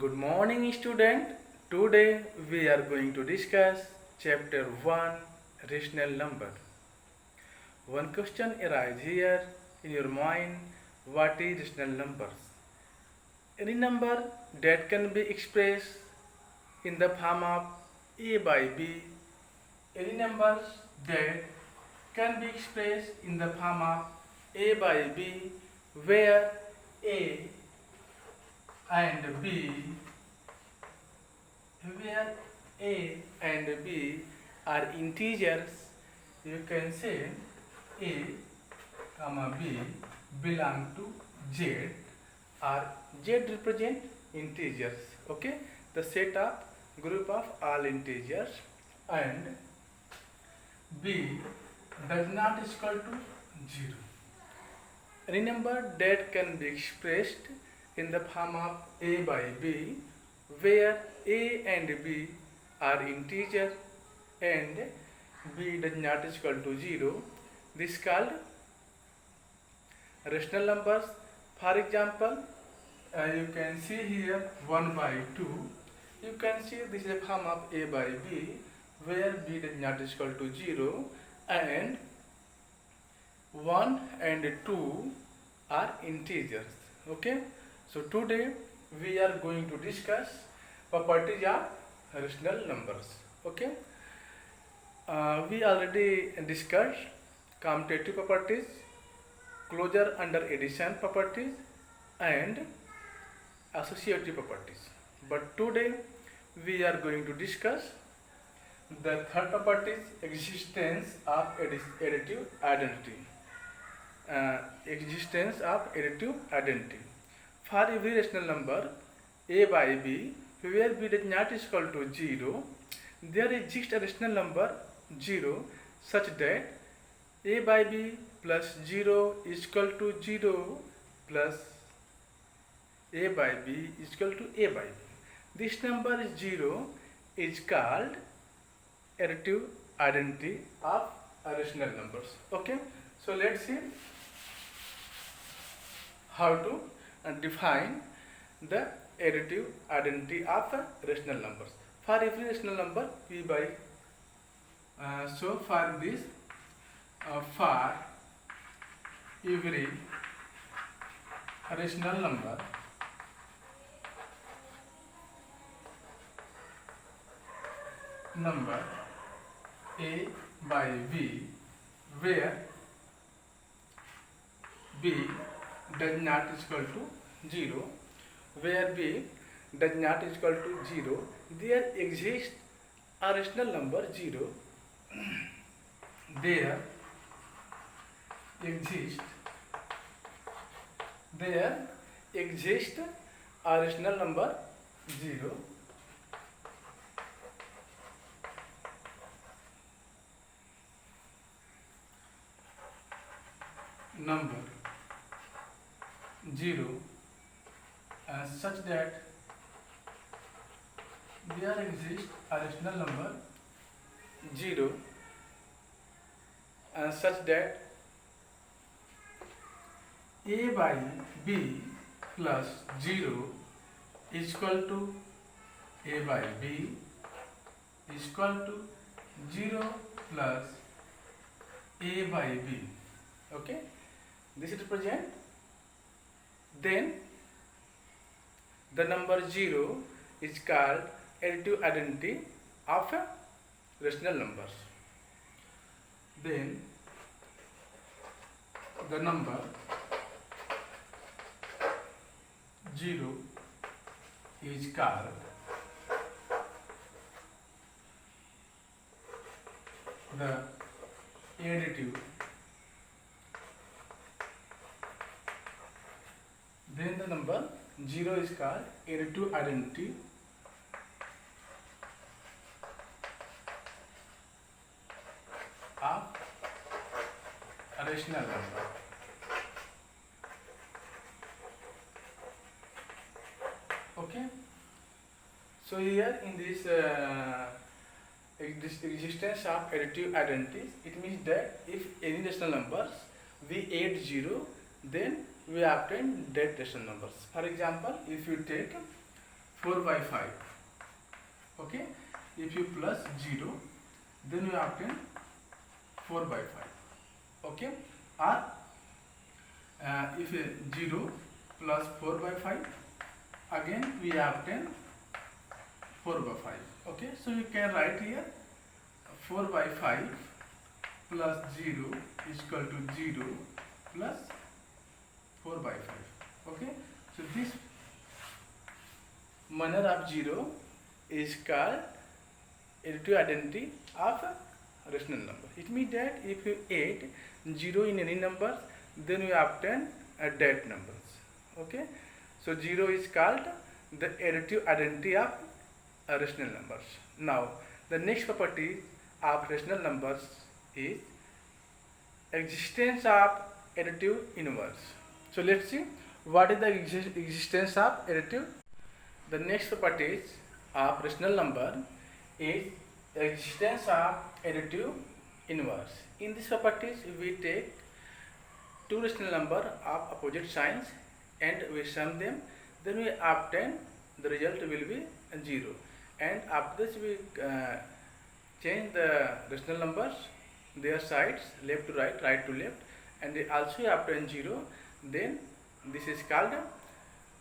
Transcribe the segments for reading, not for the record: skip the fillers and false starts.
Good morning, student. Today we are going to discuss chapter 1 rational number. One question arises here in your mind: what is rational numbers? Any number that can be expressed in the form of a by b. Any numbers that can be expressed in the form of a by b, where a and b where a and b are integers. You can say a comma b belong to z, or z represent integers. Okay, the set of group of all integers, and b does not equal to 0. Any number that can be expressed in the form of a by b, where a and b are integer and b does not equal to 0, this is called rational numbers. For example, you can see here 1 by 2. You can see this is a form of a by b, where b does not equal to 0, and 1 and 2 are integers. Okay, so today we are going to discuss properties of rational numbers. Okay, we already discussed commutative properties, closure under addition properties, and associative properties. But today we are going to discuss the third property is existence of additive identity. Existence of additive identity. For every rational number a by b, where b does not equal to 0, there exists a rational number 0 such that a by b plus 0 is equal to 0 plus a by b is equal to a by b. This number 0 is called additive identity of rational numbers. Okay, so let's see how to define the additive identity of rational numbers. For every rational number p by so for this for every rational number a by b, where b does not equal to 0, where b does not equal to 0, there exists a rational number 0. there exists a rational number 0 number 0 such that there exists a rational number 0 such that a by b plus 0 is equal to a by b is equal to 0 plus a by b. Okay, this represent then the number 0 is called additive identity of rational numbers. Then the number 0 is called the additive. Then the number 0 is called additive identity of a rational number. Okay, so here in this existence of additive identities, it means that if any rational numbers we add 0, then we obtain that rational numbers. For example, if you take 4 by 5. Okay, if you plus 0, then you obtain 4 by 5. Okay, or if 0 plus 4 by 5, again we obtain 4 by 5. Okay, so you can write here 4 by 5 plus 0 is equal to 0 plus 4 by 5. Okay, so this manner of 0 is called additive identity of a rational number. It means that if you add 0 in any number, then you obtain that numbers. Okay, so 0 is called the additive identity of rational numbers. Now the next property of rational numbers is existence of additive inverse. So let's see what is the existence of additive. The next properties of rational number is existence of additive inverse. In this properties we take two rational number of opposite signs and we sum them, then we obtain the result will be 0, and after this we change the rational numbers, their sides, left to right, right to left, and they also obtain 0, then this is called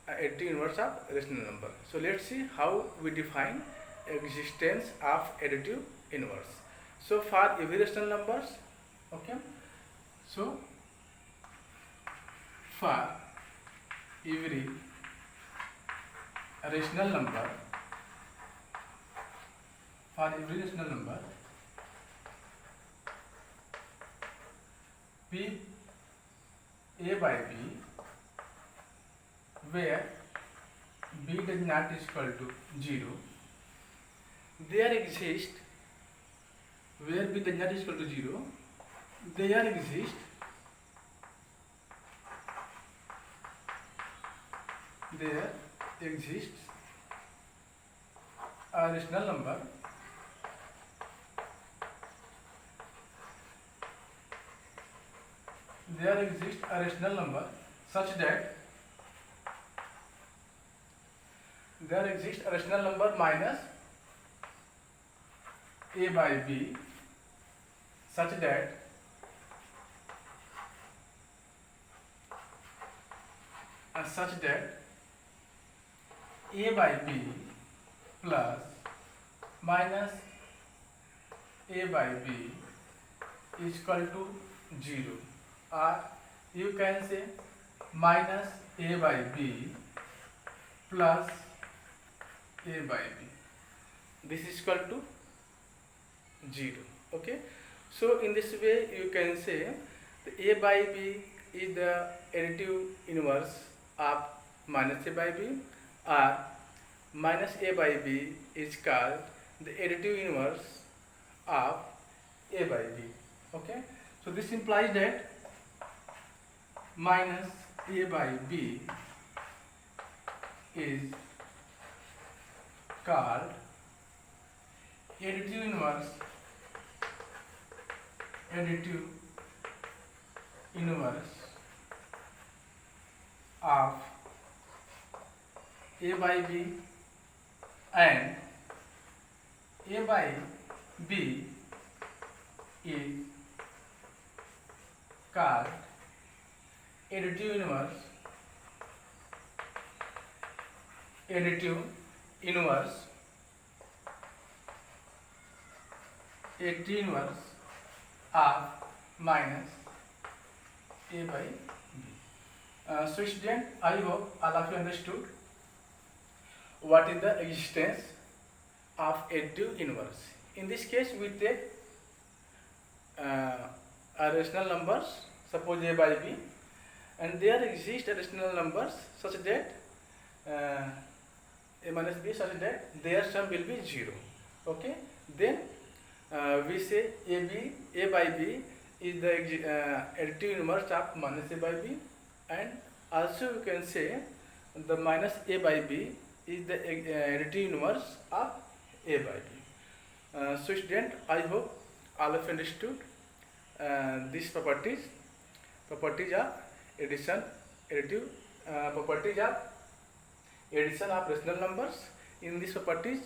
additive inverse of rational number. So let's see how we define existence of additive inverse. So for every rational numbers, okay, so for every rational number, P A by B, where B does not is equal to 0, there exist, where B does not is equal to 0, there exists a rational number such that there exists a rational number minus A by B such that A by B plus minus A by B is equal to 0, or you can say minus A by B plus A by B. This is equal to 0. Okay, so in this way you can say the A by B is the additive inverse of minus A by B, or minus A by B is called the additive inverse of A by B. Okay, so this implies that minus A by B is called additive inverse of A by B, and A by B is called additive inverse of minus A by B. So student, I hope all of you understood what is the existence of additive inverse. In this case we take a rational numbers, suppose A by B, and there exist rational numbers such that A minus B such that their sum will be 0. Okay, then we say A by B is the additive inverse of minus A by B, and also you can say the minus A by B is the additive inverse of A by B. So student, I hope all of you understood these properties of addition, additive, properties of addition of rational numbers. In these properties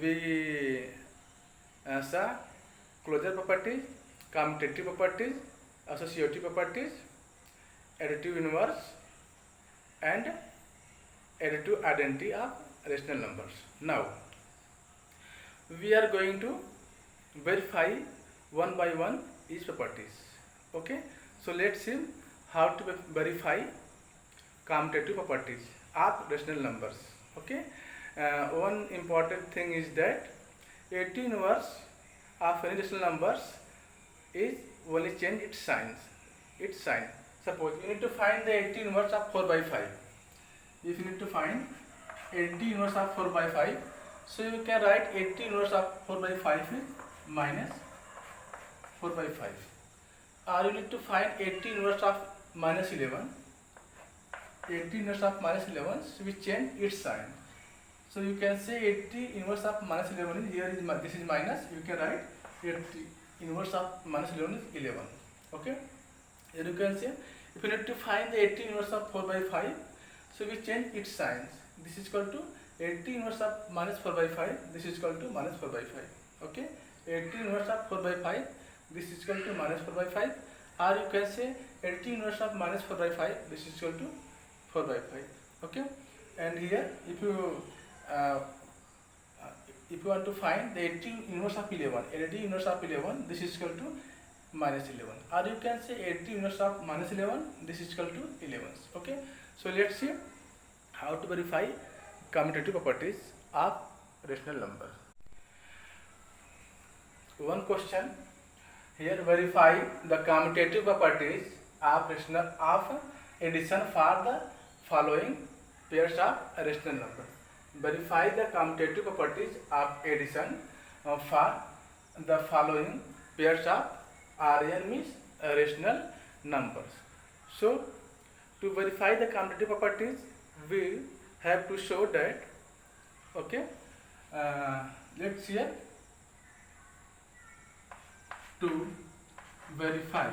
we saw closure properties, commutative properties, associative properties, additive inverse and additive identity of rational numbers. Now we are going to verify one by one each properties. Okay, so let's see how to verify commutative properties of rational numbers. Okay, one important thing is that additive inverse of any rational numbers is only change its signs. Suppose you need to find the additive inverse of 4 by 5. If you need to find additive inverse of 4 by 5, so you can write additive inverse of 4 by 5 is minus 4 by 5. Or you need to find additive inverse of minus 11. Additive inverse of minus 11, so we change its sign. So you can say additive inverse of minus 11 is here is this is minus. You can write additive inverse of minus 11 is 11. Okay. Here you can say if you need to find the additive inverse of 4 by 5, so we change its signs. This is equal to additive inverse of minus 4 by 5. This is equal to minus 4 by 5. Okay. Additive inverse of 4 by 5. This is equal to minus 4 by 5. Or you can say additive inverse of minus 4 by 5. This is equal to 4 by 5. Okay. And here if you want to find the additive inverse of 11, additive inverse of 11, this is equal to minus 11. Or you can say additive inverse of minus 11, this is equal to 11. Okay. So let's see how to verify commutative properties of rational number. One question here: verify the commutative properties of addition for the following pairs of rational number. Verify the commutative properties of addition for the following pairs of RN means rational numbers. So to verify the commutative properties, we have to show that. Okay, let's see to verify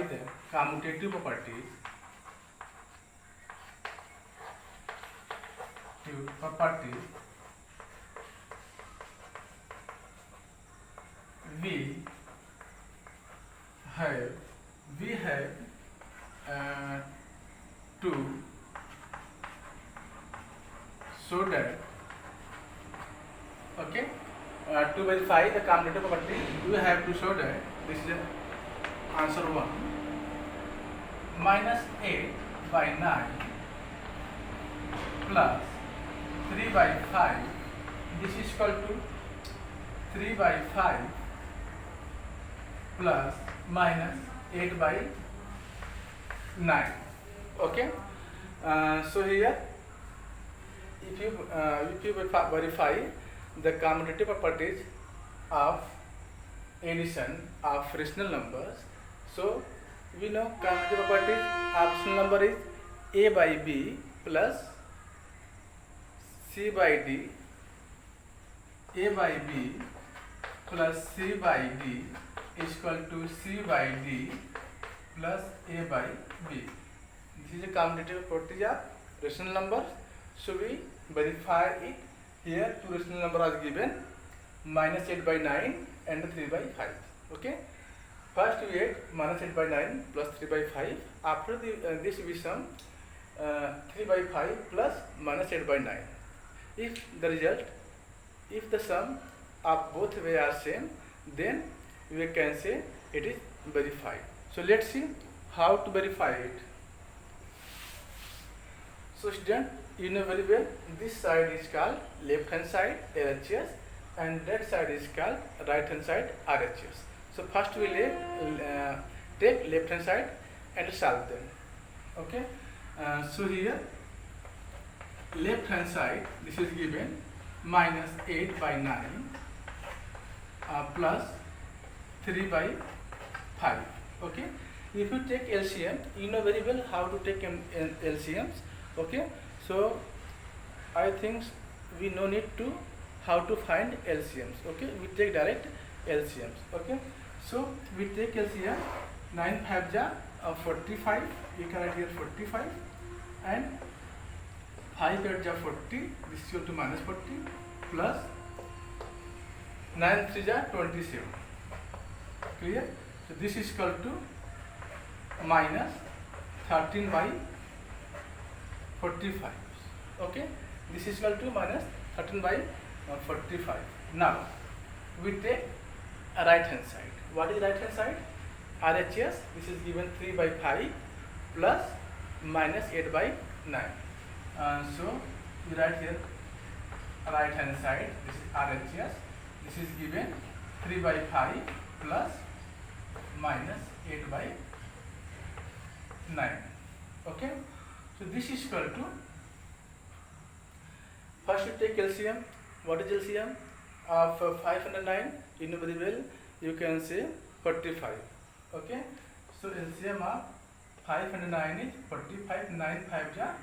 the commutative properties we have to show that. Okay, to verify the commutative property, you have to show that this is answer 1. Minus 8 by 9 plus 3 by 5. This is equal to 3 by 5 plus minus 8 by 9. Okay. So here, if you verify the commutative properties of addition of rational numbers, so we know commutative properties of rational number is a by b plus c by d. A by b plus c by d is equal to c by d plus a by b. This is a commutative property of rational number. So we verify it. Here two rational number are given, minus 8 by 9 and 3 by 5. Okay. First we add minus 8 by 9 plus 3 by 5. After this we sum 3 by 5 plus minus 8 by 9. If the sum of both way are same, then we can say it is verified. So let's see how to verify it. So student, you know very well, this side is called left hand side LHS and that side is called right hand side RHS. So first we take left hand side and solve them. Okay. So here left hand side, this is given minus 8 by 9 plus 3 by 5. Okay. If you take LCM, you know very well how to take LCMs. Okay. So I think we no need to how to find LCMs. Okay. We take direct LCMs. Okay. So we take LCM 9 5 ja 45, you can write here 45, and 5 8 ja 40, this is equal to minus 40, plus 9 3 ja 27. Clear? So this is equal to minus 13 by 45. Okay, this is equal to minus 13 by 45. Now we take a right hand side. What is right hand side? RHS, this is given 3 by 5 plus minus 8 by 9. So we write here right hand side, this is RHS, this is given 3 by 5 plus minus 8 by 9. Okay, so this is equal to, first you take LCM. What is LCM? Of 509, you know very well, you can say 45. Okay, so LCM of 509 is 45, 9 5 ja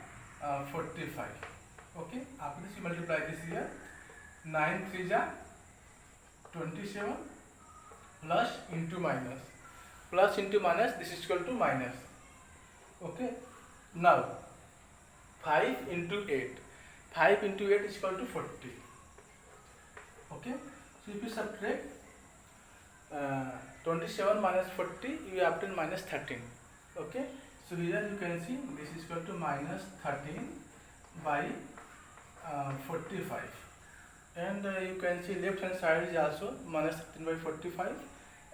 45. Okay, after this you multiply this here, 9 3 ja 27 plus into minus. Plus into minus, this is equal to minus. Okay, now 5 into 8. 5 into 8 is equal to 40. Okay, so if you subtract 27 minus 40, you obtain minus 13. Okay, so here you can see this is equal to minus 13 by 45. And you can see left hand side is also minus 13 by 45,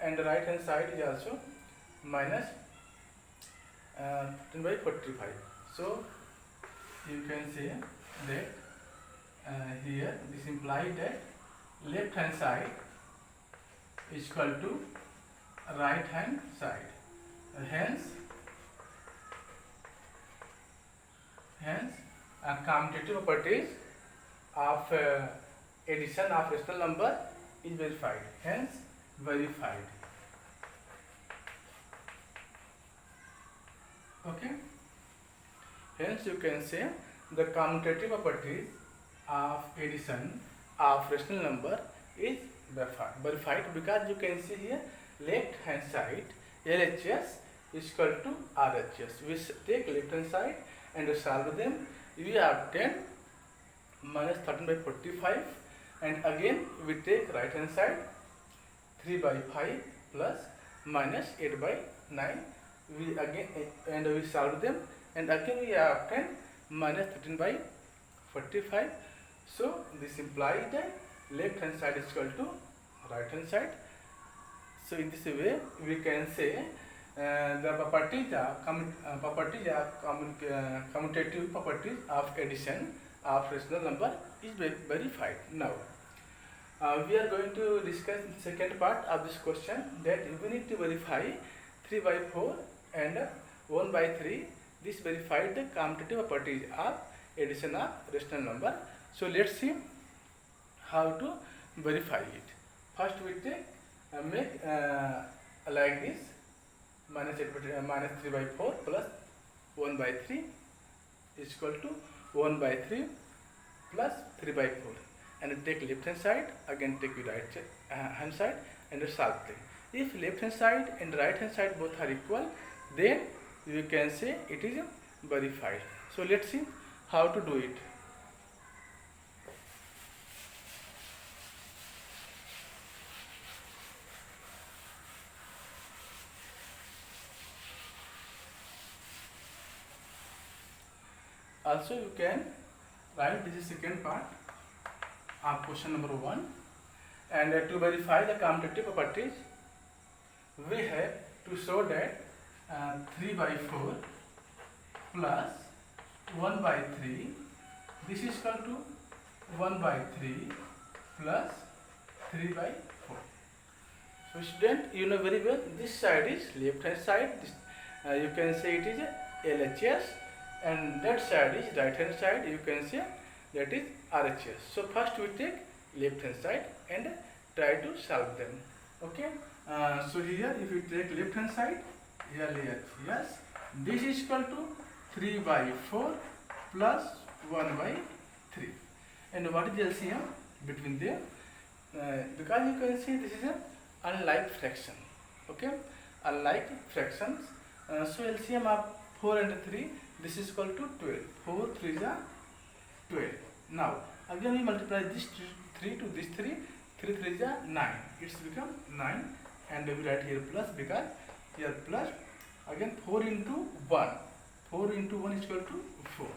and the right hand side is also minus 13 by 45. So you can say that here this implies that left hand side is equal to right hand side. Hence commutative properties of addition of rational number is verified. Hence verified. Okay. Hence you can say the commutative properties of addition of rational number is verified because you can see here left hand side LHS is equal to RHS. We take left hand side and solve them. We obtain minus 13 by 45, and again we take right hand side 3 by 5 plus minus 8 by 9. We again and we solve them, and again we obtain minus 13 by 45. So this implies that left hand side is equal to right hand side. So in this way we can say the properties of commutative properties of addition of rational number is verified. Now we are going to discuss the second part of this question, that we need to verify 3 by 4 and 1 by 3. This verified the commutative properties of addition of rational number. So let's see how to verify it. First we take make like this, minus 3 by 4 plus 1 by 3 is equal to 1 by 3 plus 3 by 4, and take left hand side, again take the right hand side and solve them. If left hand side and right hand side both are equal, then you can say it is verified. So let's see how to do it. Also you can write this is second part of question number 1, and to verify the commutative properties we have to show that 3 by 4 plus 1 by 3, this is equal to 1 by 3 plus 3 by 4. So student, you know very well this side is left hand side, this, you can say it is LHS, and that side is right hand side, you can say that is RHS. So first we take left hand side and try to solve them. Okay, so here if you take left hand side, here yes, this is equal to 3 by 4 plus 1 by 3, and what is the LCM between them? Because you can see this is a unlike fraction. Okay, unlike fractions, So LCM of 4 and 3, this is equal to 12. 4 3 is 12. Now again we multiply this 3 to this 3, 3 3 is 9. It's become 9, and we write here plus because here plus. Again 4 into 1. 4 into 1 is equal to 4.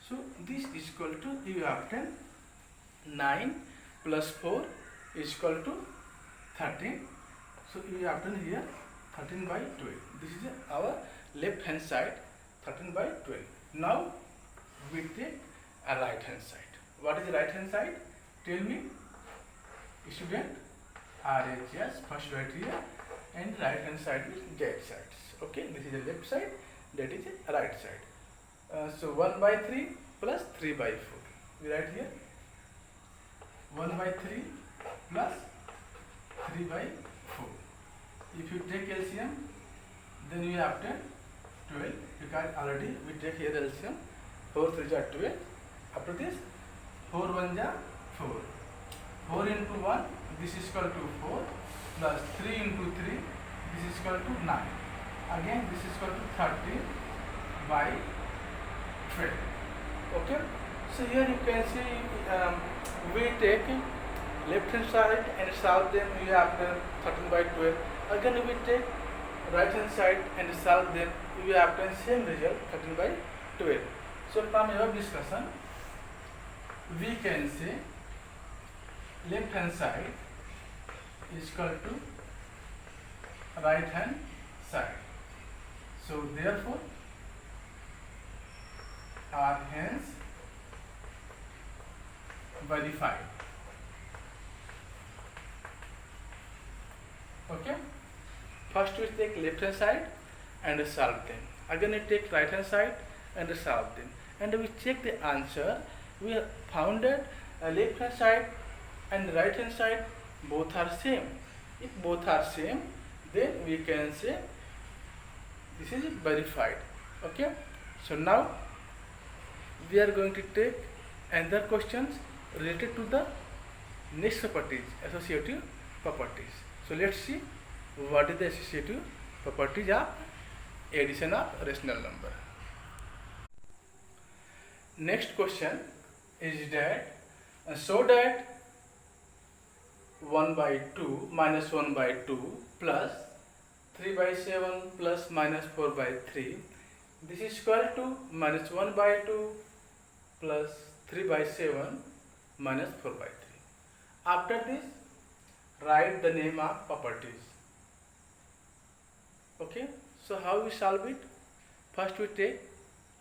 So this is equal to, you obtain 9 plus 4 is equal to 13. So you obtain here 13 by 12. This is our left hand side, 13 by 12. Now we take a right hand side. What is the right hand side? Tell me, student. RHS, first right here, and right hand side is that sides. Okay, this is the left side, that is the right side. So 1 by 3 plus 3 by 4. We write here 1 by 3 plus 3 by 4. If you take LCM, then you have 12, because already we take here LCM. 4 3 are 12. After this, 4 1 is 4. 4 into 1, this is equal to 4, plus 3 into 3, this is equal to 9. Again, this is equal to 13 by 12. Okay. So here you can see we take left hand side and solve them. We have 13 by 12. Again we take right hand side and solve them. We have same result, 13 by 12. So from your discussion, we can say left hand side is equal to right hand side. So therefore are hence verified. Okay. First we take left hand side and solve them. Again we take right hand side and solve them. And we check the answer. We found that left hand side and right hand side both are same. If both are same, then we can say this is verified. Okay. So now we are going to take another questions related to the next properties, associative properties. So let's see what is the associative properties of addition of rational number. Next question is that so that 1 by 2 minus 1 by 2 plus 3 by 7 plus minus 4 by 3, this is equal to minus 1 by 2 plus 3 by 7 minus 4 by 3. After this, write the name of properties. Okay, so how we solve it? First we take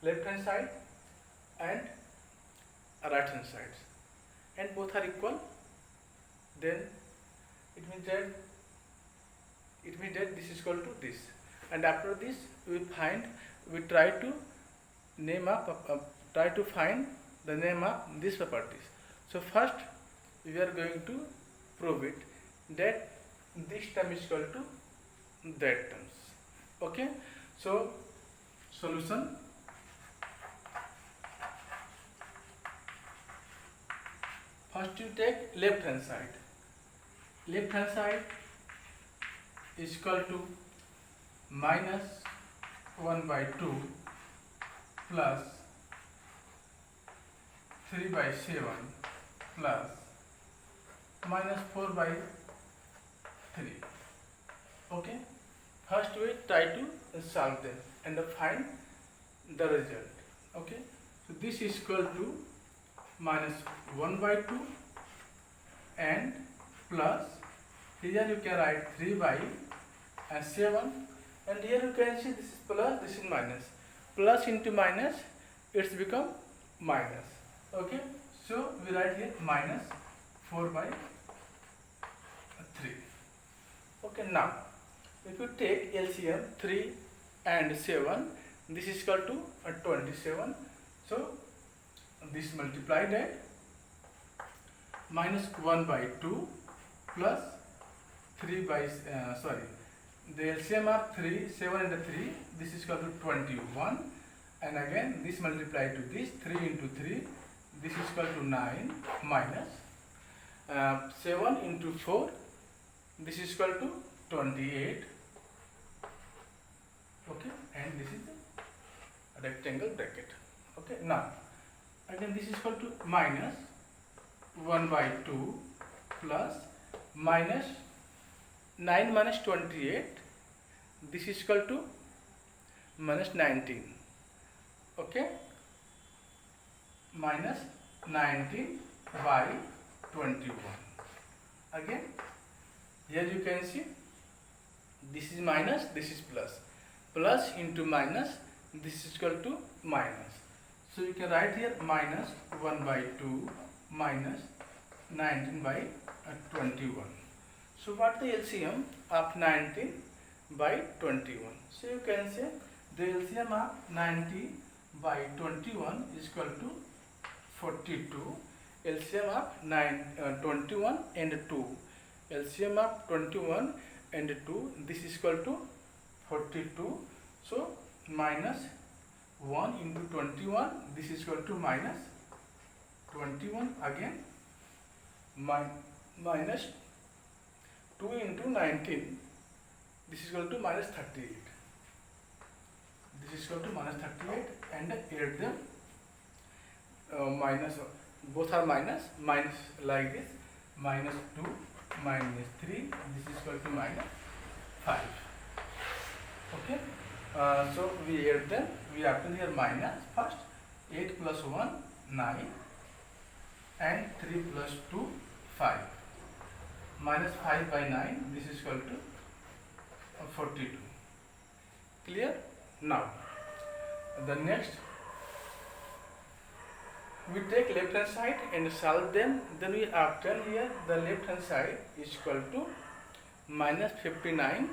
left hand side and right hand sides, and both are equal. Then it means that this is equal to this, and after this we try to find the name of these properties. So first we are going to prove it that this term is equal to that terms. Okay, so solution. First you take left hand side. Left hand side is equal to minus 1 by 2 plus 3 by 7 plus minus 4 by 3. Okay. First we try to solve them and find the result. Okay. So this is equal to minus 1 by 2 and plus, here you can write 3 by 7, and here you can see this is plus, this is minus. Plus into minus, it's become minus. Okay, so we write here minus 4 by 3. Okay, now if you take LCM 3 and 7, this is equal to 27. So this multiplied at minus 1 by 2 plus 3 by the LCM of 3, 7 and 3, this is equal to 21, and again this multiplied to this, 3 into 3, this is equal to 9 minus 7 into 4, this is equal to 28, Okay, and this is the rectangle bracket. Okay, now again this is equal to minus 1 by 2 plus minus 9 minus 28, this is equal to minus 19. Okay, minus 19 by 21. Again here you can see this is minus, this is plus, plus into minus, this is equal to minus. So you can write here minus 1 by 2 minus 19 by 21. So what the LCM of 19 by 21? So you can say the LCM of 90 by 21 is equal to 42. LCM of 21 and 2. LCM of 21 and 2, this is equal to 42. So minus 1 into 21, this is equal to minus 21. Again minus 2 into 19, this is equal to minus 38. This is equal to minus 38, and add them minus, both are minus like this, minus 2 minus 3, this is equal to minus 5. Okay, so we add them, we obtain here minus first 8 plus 1 9 and 3 plus 2 5, minus 5 by 9, this is equal to 42. Clear? Now the next we take left hand side and solve them, then we obtain here the left hand side is equal to minus 59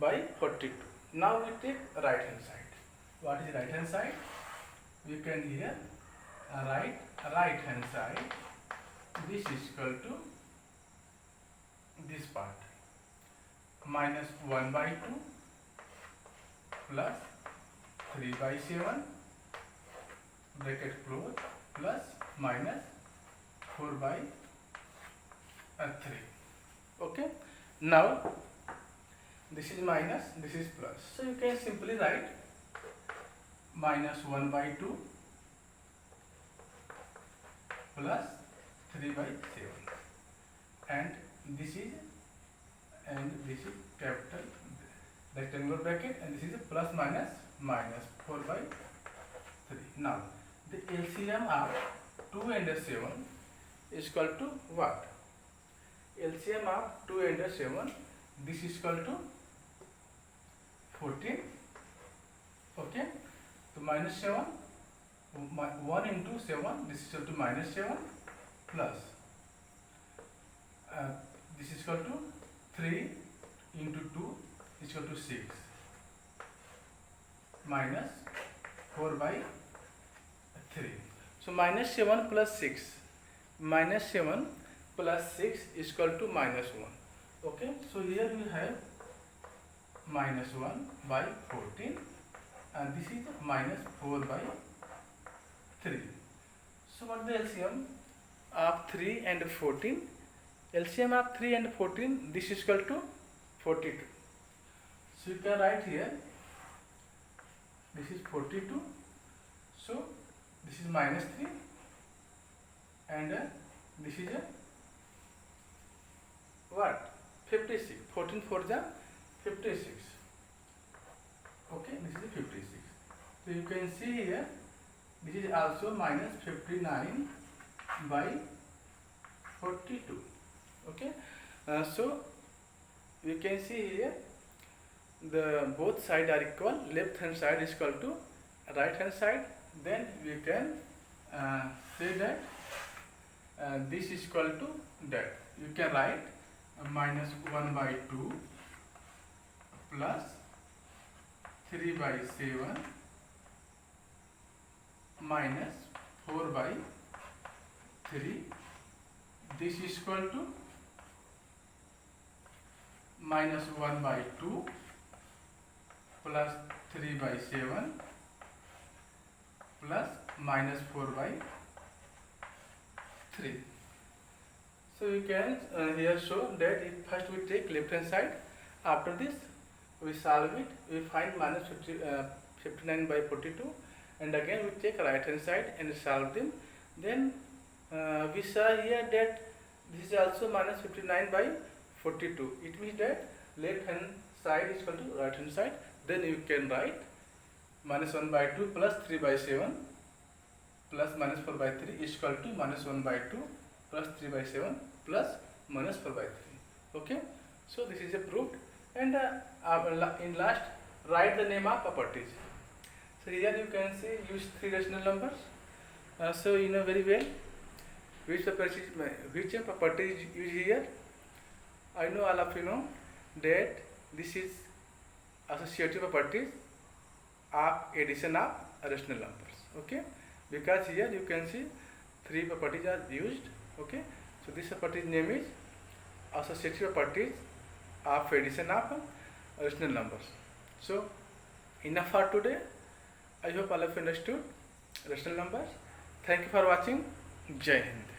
by 42. Now we take right hand side. What is right hand side? We can here write right hand side, this is equal to this part, minus 1 by 2 plus 3 by 7 bracket close plus minus 4 by 3. Okay, now this is minus, this is plus, so you can simply write minus 1 by 2 plus 3 by 7, and this is capital rectangular bracket, and this is a plus minus minus 4 by 3. Now the LCM of 2 and 7 is equal to what? LCM of 2 and 7, this is equal to 14. Okay, so minus 7, 1 into 7, this is equal to minus 7 plus this is equal to 3 into 2 is equal to 6 minus 4 by 3. So minus 7 plus 6, minus 7 plus 6 is equal to minus 1. Okay, so here we have minus 1 by 14, and this is minus 4 by 3. So what is the LCM of 3 and 14? LCM of 3 and 14, this is equal to 42. So you can write here, this is 42, so this is minus 3, and this is what? 56. 14 4 is 56. Okay, this is 56. So you can see here, this is also minus 59 by 42. Okay, so you can see here the both sides are equal. Left hand side is equal to right hand side. Then we can say that this is equal to that. You can write minus 1 by 2 plus 3 by 7 minus 4 by 3. This is equal to minus 1 by 2 plus 3 by 7 plus minus 4 by 3. So you can here show that if first we take left hand side, after this we solve it, we find minus 59 by 42, and again we take right hand side and solve them. Then we saw here that this is also minus 59 by 42. It means that left hand side is equal to right hand side. Then you can write minus 1 by 2 plus 3 by 7 plus minus 4 by 3 is equal to minus 1 by 2 plus 3 by 7 plus minus 4 by 3. Okay, so this is a proved. And in last, write the name of properties. So here you can see use three rational numbers. So you know very well which property is used here. I know all of you know that this is associative properties of addition of rational numbers. Okay, because here you can see three properties are used. Okay, so this property name is associative properties of addition of rational numbers. So enough for today. I hope all of you understood rational numbers. Thank you for watching. Jai Hind.